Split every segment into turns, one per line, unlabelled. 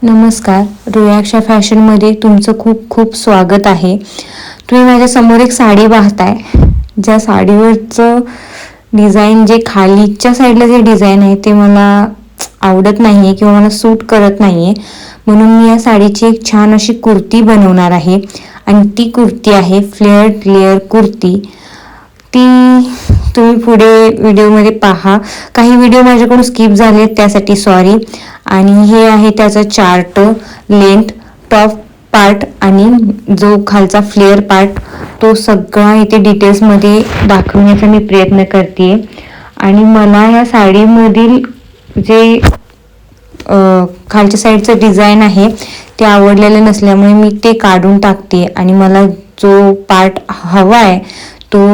नमस्कार, रुयाक्षा फॅशनमध्ये तुमचं खूप खूप स्वागत आहे. तुम्ही माझ्यासमोर एक साडी पाहताय, ज्या साडीवरचं डिझाईन जे खालीच्या साईडला जे डिझाईन आहे ते मला आवडत नाही आहे किंवा मला सूट करत नाही आहे. म्हणून मी या साडीची एक छान अशी कुर्ती बनवणार आहे आणि ती कुर्ती आहे फ्लेअर लेअर कुर्ती. ती तुम्ही पुढे व्हिडिओमध्ये पहा. काही व्हिडिओ माझ्याकडून स्किप झाले, त्यासाठी सॉरी. आणि हे आहे त्याचा चार्ट, लेंथ, टॉप पार्ट आणि जो खालचा फ्लेअर पार्ट, तो सगळा इथे डिटेल्समध्ये दाखवण्याचा मी प्रयत्न करते. आणि मला ह्या साडीमधील जे खालच्या साईडचं डिझाईन आहे ते आवडलेलं नसल्यामुळे मी ते काढून टाकते आणि मला जो पार्ट हवा आहे तो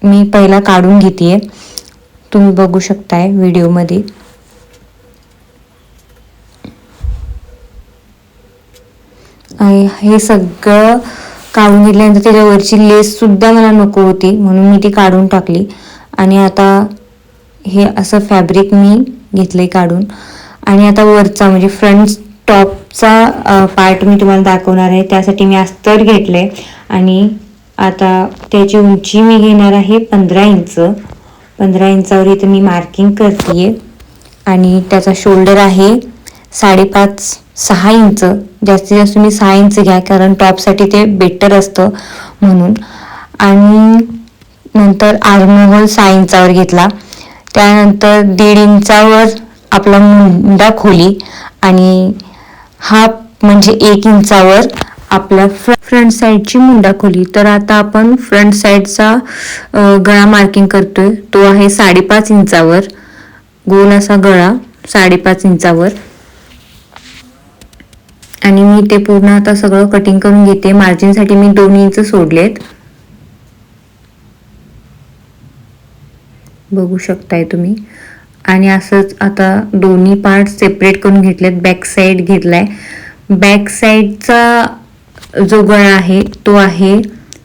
मी पहिला काढून घेते. तुम्ही बघू शकताय व्हिडिओमध्ये. हे सगळं काढून घेतल्यानंतर त्याच्यावरची लेस सुद्धा मला नको होती, म्हणून मी ती काढून टाकली. आणि आता हे असं फॅब्रिक मी घेतलंय काढून. आणि आता वरचा म्हणजे फ्रंट टॉपचा पार्ट मी तुम्हाला दाखवणार आहे. त्यासाठी मी अस्तर घेतलंय आणि आता त्याची उंची मी घेणार आहे 15 इंच. 15 इंचावर इथं मी मार्किंग करते. आणि त्याचा शोल्डर आहे 5.5-6 इंच. जास्तीत जास्त तुम्ही 6 इंच घ्या, कारण टॉपसाठी ते बेटर असतं म्हणून. आणि नंतर आर्महोल 6 इंचावर घेतला. त्यानंतर 1.5 इंचावर आपला मुंडा खोली आणि हाफ म्हणजे 1 इंचावर आपल्या फ्रंट साईडची मुंडा खोली. तर आता आपण फ्रंट साईडचा गळा मार्किंग करतोय. तो आहे 5.5 इंचावर, गोल असा गळा 5.5 इंचावर. आणि मी ते पूर्ण आता सगळं कटिंग करून घेते. मार्जिनसाठी मी 2 इंच सोडलेत, बघू शकताय तुम्ही. आणि असंच आता दोन्ही पार्ट सेपरेट करून घेतलेत. बॅक साईड घेतलाय. बॅक साईडचा जो गळा आहे तो आहे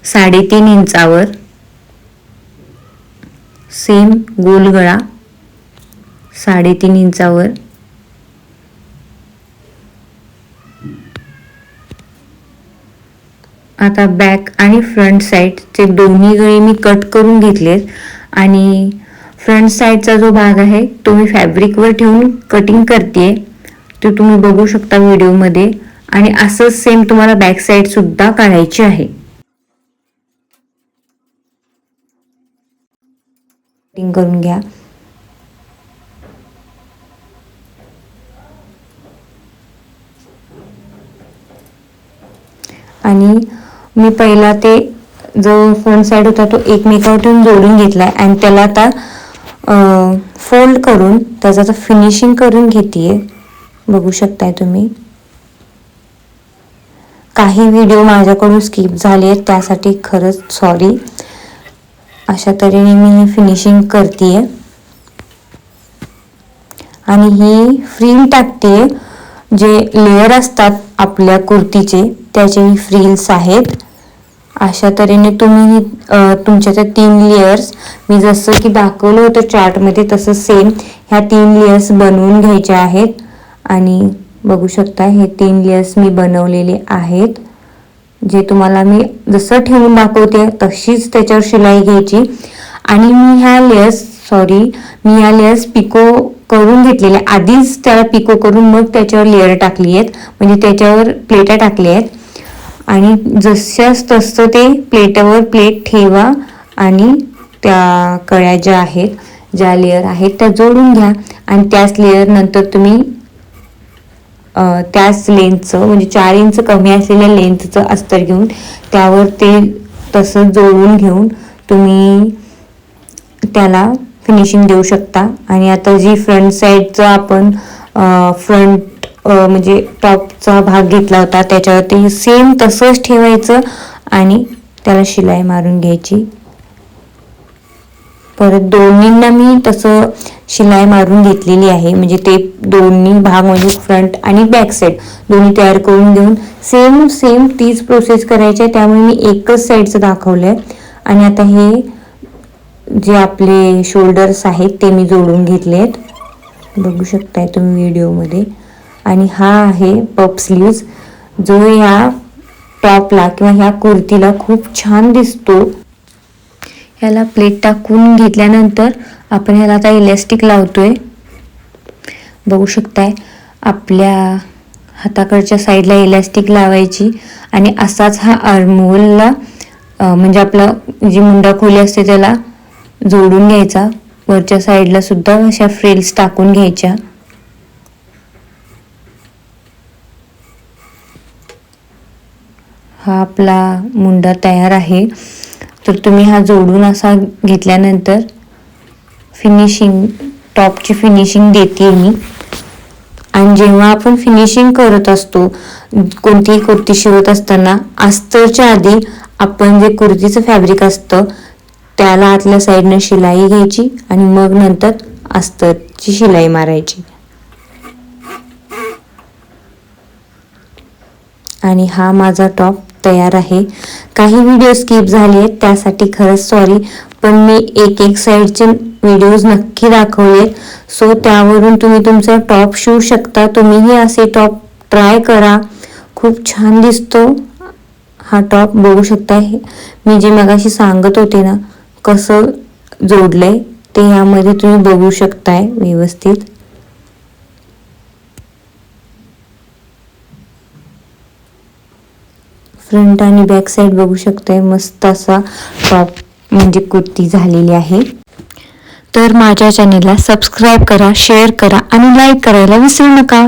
3.5 इंचावर, सेम गोल गळा 3.5 इंचावर. आता बॅक आणि फ्रंट साईडचे दोन्ही गळे मी कट करून घेतलेत. आणि फ्रंट साईडचा जो भाग आहे तो मी फॅब्रिकवर ठेवून कटिंग करते, ते तुम्ही बघू शकता व्हिडिओमध्ये. आणि असंच सेम तुम्हाला बॅक साईड सुद्धा काढायची आहे. कटिंग करून घ्या. आणि मी पहिला ते जो फ्रंट साईड होता तो एकमेकावर ठेवून जोडून घेतलाय आणि त्याला आता फोल्ड करून त्याचं फिनिशिंग करून घेते. बघू शकताय तुम्ही. काही व्हिडिओ माझ्याकडून स्किप झाले आहेत, त्यासाठी खरंच सॉरी. अशा तऱ्हेने मी फिनिशिंग करते. आणि ही फ्रिल टाकते. जे लेअर असतात आपल्या कुर्तीचे त्याचे फ्रिल्स आहेत. अशा तऱ्हेने तुम्ही तुमच्या त्या 3 लेयर्स मी जसं की दाखवलं होतं चार्टमध्ये तसं सेम ह्या 3 लेयर्स बनवून घ्यायच्या आहेत. आणि बघू शकता हे 3 लेयर्स मी बनवलेले आहेत. जे तुम्हाला मी जसं ठेवून दाखवते तशीच त्याच्यावर शिलाई घ्यायची. आणि मी ह्या लेयर्स पिको करून घेतलेल्या, आधीच त्याला पिको करून मग त्याच्यावर लेअर टाकली आहेत, म्हणजे त्याच्यावर प्लेटा टाकल्या आहेत. आणि जशाच तसं ते प्लेटावर प्लेट ठेवा आणि त्या कळ्या ज्या आहेत, ज्या लेअर आहेत त्या जोडून घ्या. आणि त्याच लेअर नंतर तुम्ही त्याच लेंथचं म्हणजे 4 इंच कमी असलेल्या लेंथचं अस्तर घेऊन त्यावर ते तसं जोडून घेऊन तुम्ही त्याला फिनिशिंग देऊ शकता. आणि आता जी फ्रंट साईडचा आपण म्हणजे टॉपचा भाग घेतला होता त्याच्यावरती सेम तसंच ठेवायचं आणि त्याला शिलाई मारून घ्यायची. परत दोन्हींना मी तसं शिलाई मारून घेतलेली आहे. म्हणजे ते दोन्ही भाग म्हणजे फ्रंट आणि बॅक साईड दोन्ही तयार करून घेऊन सेम तीच प्रोसेस करायची आहे. त्यामुळे मी एकच साईडचं दाखवलंय. आणि आता हे जे आपले शोल्डर्स आहेत ते मी जोडून घेतलेत, बघू शकताय तुम्ही व्हिडिओमध्ये. आणि हा आहे पफ स्लीव्ज, जो ह्या टॉपला किंवा ह्या कुर्तीला खूप छान दिसतो. ह्याला प्लेट टाकून घेतल्यानंतर आपण ह्याला आता इलॅस्टिक लावतोय. बघू शकताय, आपल्या हाताकडच्या साईडला इलॅस्टिक लावायची आणि असाच हा आर्महोलला म्हणजे आपला जी मुंडा खोली असते त्याला जोडून घ्यायचा. वरच्या साईडला सुद्धा अशा फ्रिल्स टाकून घ्यायच्या. हा आपला मुंडा तयार आहे. तर तुम्ही हा जोडून असा घेतल्यानंतर फिनिशिंग, टॉपची फिनिशिंग देते मी. आणि जेव्हा आपण फिनिशिंग करत असतो कोणतीही कुर्ती शिवत असताना, अस्तरच्या आधी आपण जे कुर्तीचं फॅब्रिक असतं त्याला आतल्या साईडनं शिलाई घ्यायची आणि मग नंतर अस्तरची शिलाई मारायची. आणि हा माझा टॉप तयार आहे. काही व्हिडिओ स्किप झाले आहेत त्यासाठी खरंच सॉरी, पण मी एक साईडचे व्हिडिओज नक्की दाखवले. सो त्यावरून तुम्ही तुमचा टॉप शिवू शकता. तुम्हीही असे टॉप ट्राय करा, खूप छान दिसतो हा टॉप. बघू शकता, मी जे मगाशी सांगत होते ना कसं जोडलंय ते यामध्ये तुम्ही बघू शकताय व्यवस्थित. फ्रंट आणि बॅक साईड बघू शकताय, मस्त असा टॉप म्हणजे कुर्ती झालेली आहे. तर माझ्या चॅनेलला सबस्क्राईब करा, शेअर करा आणि लाईक करायला विसरू नका.